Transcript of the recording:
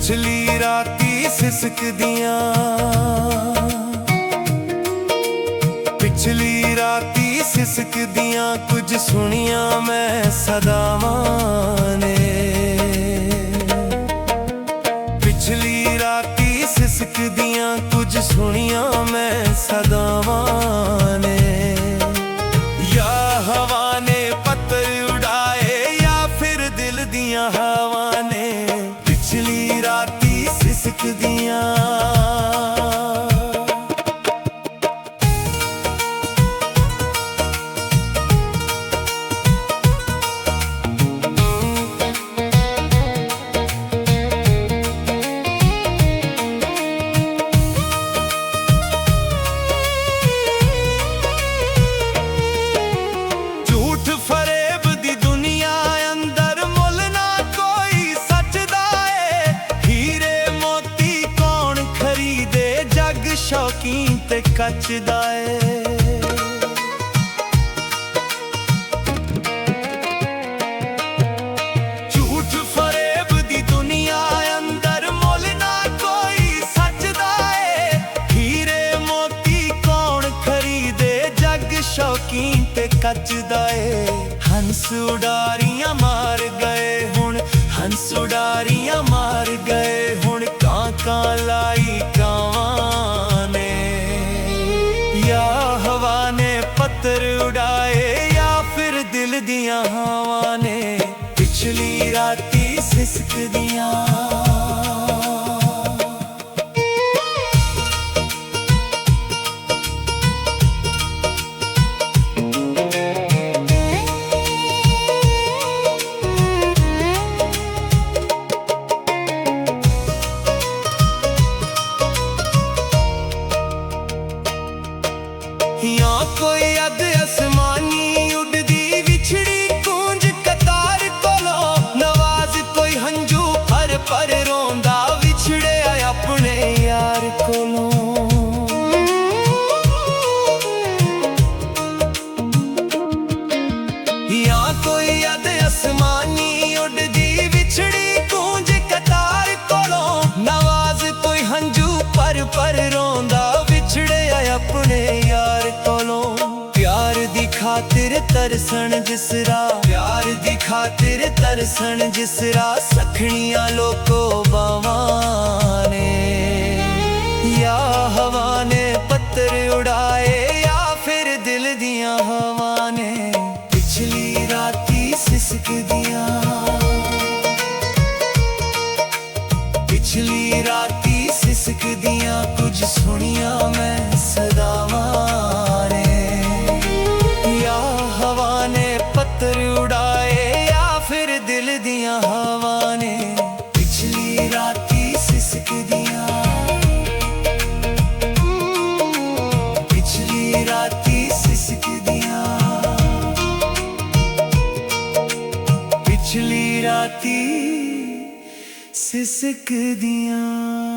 पिछली राती सिसकदियां, पिछली राती सिसकदियां कुछ सुनिया मैं सदावां ने। पिछली राती सिसकदियां कुछ सुनिया मैं सदावां ने। या हवा ने पत्तर उड़ाए या फिर दिल दियां हवा ने। पिछली राती सिसकदियां, शौकीन ते कचदा है। झूठ फरेब दी दुनिया अंदर मुल ना कोई सचदा है। हीरे मोती कौन खरीदे जग शौकीन ते कचदा है। हंस उडारियां मार गए हुण, हंस उडारियां मार गए हुण। कां लाई कावां ने। या हवा ने पत्थर उड़ाए या फिर दिल दियां हवा ने। पिछली राती सिसकदियां, या कोई अद आसमानी उड़दी विछड़ी कूंज कतार कोलो। नवाज कोई हंजू पर रोंदा विछड़े अपने यार कोलो। या कोई अद आसमानी उड़दी विछड़ी कूंज कतार कोलो। नवाज कोई हंजू पर रोंदा विछड़े अपने यार कोलों। प्यार दी खातिर तरसन जिसरा, प्यार दी खातिर तरसन जिसरा। सखनियां लोको बावां ने। या हवा ने पत्थर उड़ाए या फिर दिल दियां हवा ने। पिछली राती सिसकदियां, पिछली राती सिसकदियां कुछ सुनिया मैं सदावां ने। या हवा ने पत्थर उड़ाए या फिर दिल दियां हवा ने। पिछली राती सिसकदियां, पिछली राती सिसकदियां, पिछली राती सिसकदियां।